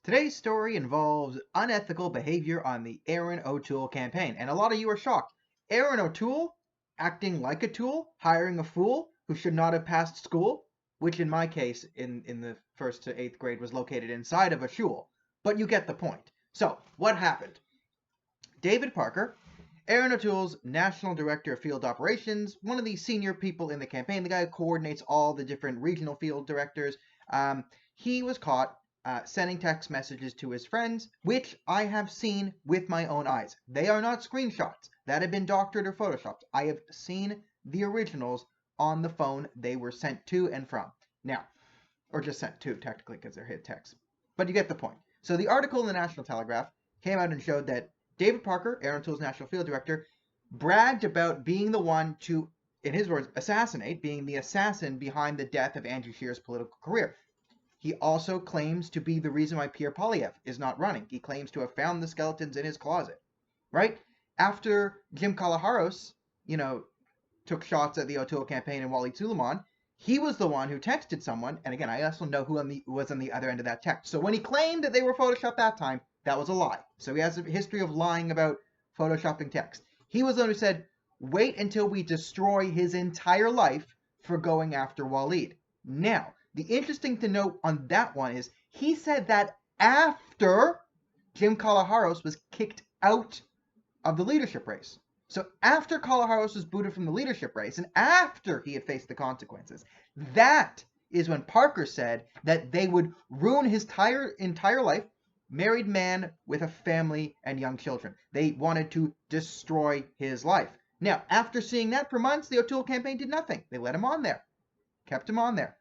Today's story involves unethical behavior on the Erin O'Toole campaign, and a lot of you are shocked. Erin O'Toole acting like a tool, hiring a fool who should not have passed school, which in my case, in the 1st to 8th grade, was located inside of a shul. But you get the point. So, what happened? David Parker, Erin O'Toole's National Director of Field Operations, one of the senior people in the campaign, the guy who coordinates all the different regional field directors, he was caught sending text messages to his friends, which I have seen with my own eyes. They are not screenshots that have been doctored or photoshopped. I have seen the originals on the phone they were sent to and from. Now, or just sent to, technically, because they're hit text. But you get the point. So the article in the National Telegraph came out and showed that David Parker, Erin O'Toole's National Field Director, bragged about being the one to, in his words, assassinate, being the assassin behind the death of Andrew Scheer's political career. He also claims to be the reason why Pierre Poilievre is not running. He claims to have found the skeletons in his closet, right? After Jim Kalaharos, took shots at the O'Toole campaign and Waleed Suleiman, he was the one who texted someone, and again, I also know who was on the other end of that text. So when he claimed that they were photoshopped that time, that was a lie. So he has a history of lying about photoshopping text. He was the one who said, wait until we destroy his entire life for going after Waleed. Now, the interesting to note on that one is he said that after Jim Kalaharos was kicked out of the leadership race. So after Kalaharos was booted from the leadership race and after he had faced the consequences, that is when Parker said that they would ruin his entire life, married man with a family and young children. They wanted to destroy his life. Now, after seeing that for months, the O'Toole campaign did nothing. They let him on there, kept him on there.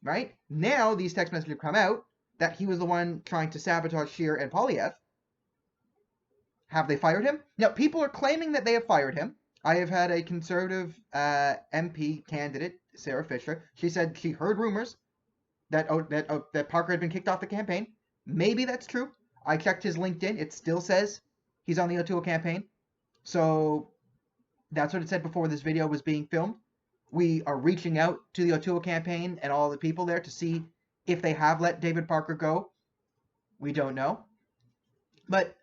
Right? Now, these text messages have come out that he was the one trying to sabotage Scheer and Poilievre. Have they fired him? Now, people are claiming that they have fired him. I have had a conservative MP candidate, Sarah Fisher. She said she heard rumors that Parker had been kicked off the campaign. Maybe that's true. I checked his LinkedIn. It still says he's on the O'Toole campaign. So that's what it said before this video was being filmed. We are reaching out to the O'Toole campaign and all the people there to see if they have let David Parker go. We don't know. But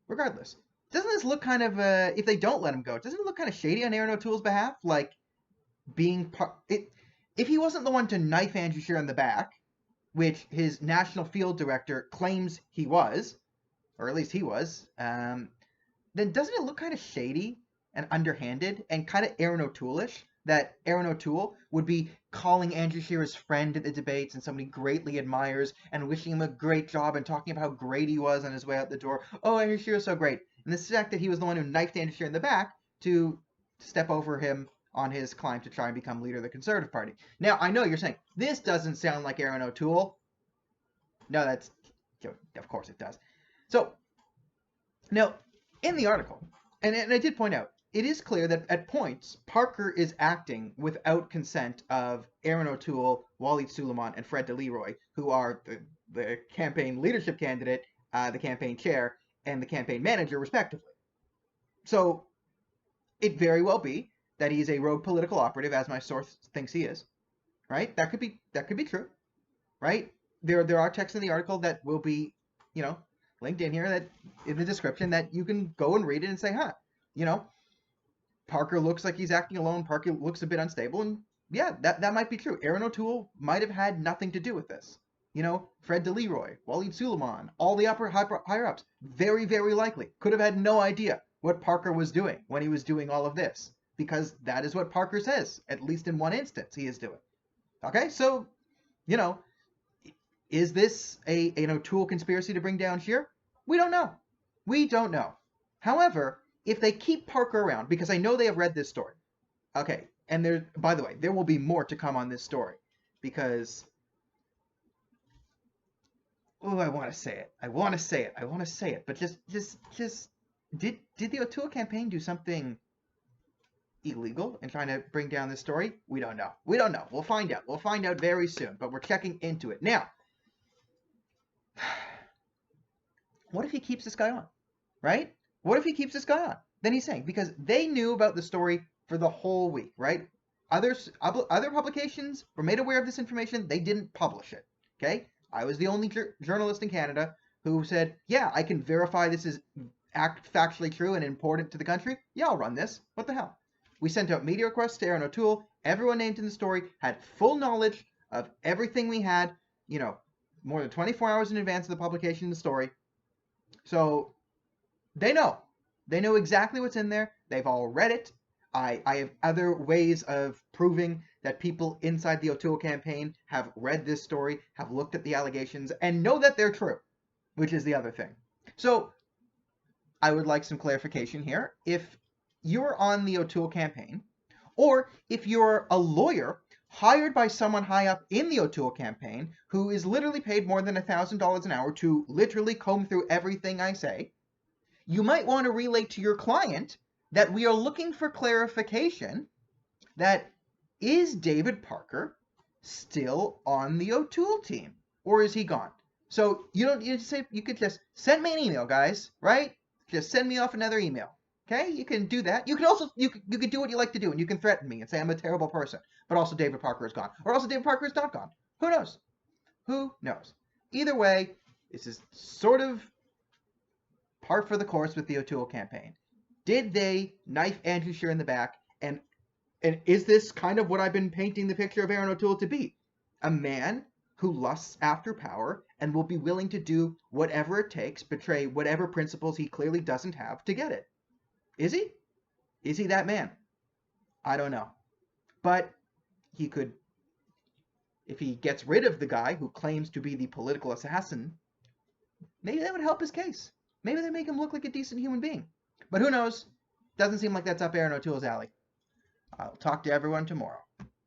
regardless, doesn't this look kind of, if they don't let him go, doesn't it look kind of shady on Erin O'Toole's behalf? Like, if he wasn't the one to knife Andrew Scheer in the back, which his national field director claims he was, or at least he was, then doesn't it look kind of shady and underhanded and kind of Erin O'Toole-ish that Erin O'Toole would be calling Andrew Scheer his friend at the debates and somebody greatly admires and wishing him a great job and talking about how great he was on his way out the door. Oh, Andrew Scheer is so great. And the fact that he was the one who knifed Andrew Scheer in the back to step over him on his climb to try and become leader of the Conservative Party. Now, I know you're saying, this doesn't sound like Erin O'Toole. No, of course it does. So, now, in the article, and I did point out, it is clear that at points, Parker is acting without consent of Erin O'Toole, Waleed Suleiman, and Fred DeLeroy, who are the campaign leadership candidate, the campaign chair, and the campaign manager, respectively. So it very well be that he's a rogue political operative, as my source thinks he is. Right? That could be true. Right? There are texts in the article that will be, linked in here, that in the description, that you can go and read it and say, huh, Parker looks like he's acting alone. Parker looks a bit unstable. And yeah, that might be true. Erin O'Toole might have had nothing to do with this. Fred DeLeroy, Waleed Suleiman, all the higher-ups, very, very likely could have had no idea what Parker was doing when he was doing all of this, because that is what Parker says, at least in one instance, he is doing. Okay, so, is this an O'Toole conspiracy to bring down Scheer? We don't know. We don't know. However, if they keep Parker around, because I know they have read this story. Okay, and by the way, there will be more to come on this story, because, oh, I want to say it, but just, did the O'Toole campaign do something illegal in trying to bring down this story? We don't know. We'll find out. We'll find out very soon, but we're checking into it. Now, what if he keeps this guy on, right? What if he keeps this guy on? Then he's saying, because they knew about the story for the whole week, right? Other publications were made aware of this information. They didn't publish it, okay? I was the only journalist in Canada who said, yeah, I can verify this is factually true and important to the country. Yeah, I'll run this. What the hell? We sent out media requests to Erin O'Toole. Everyone named in the story had full knowledge of everything we had, you know, more than 24 hours in advance of the publication of the story. So they know. They know exactly what's in there. They've all read it. I have other ways of proving that people inside the O'Toole campaign have read this story, have looked at the allegations, and know that they're true, which is the other thing. So I would like some clarification here. If you're on the O'Toole campaign, or if you're a lawyer hired by someone high up in the O'Toole campaign who is literally paid more than $1,000 an hour to literally comb through everything I say, you might want to relate to your client that we are looking for clarification that is David Parker still on the O'Toole team, or is he gone? So you don't need to say, you could just send me an email, guys, right? Just send me off another email. Okay, you can do that. You can also you can do what you like to do, and you can threaten me and say I'm a terrible person, but also David Parker is gone, or also David Parker is not gone. Who knows? Who knows? Either way, this is sort of par for the course with the O'Toole campaign. Did they knife Andrew Scheer in the back? And is this kind of what I've been painting the picture of Erin O'Toole to be? A man who lusts after power and will be willing to do whatever it takes, betray whatever principles he clearly doesn't have to get it. Is he? Is he that man? I don't know. But he could, if he gets rid of the guy who claims to be the political assassin, maybe that would help his case. Maybe they make him look like a decent human being. But who knows? Doesn't seem like that's up Erin O'Toole's alley. I'll talk to everyone tomorrow.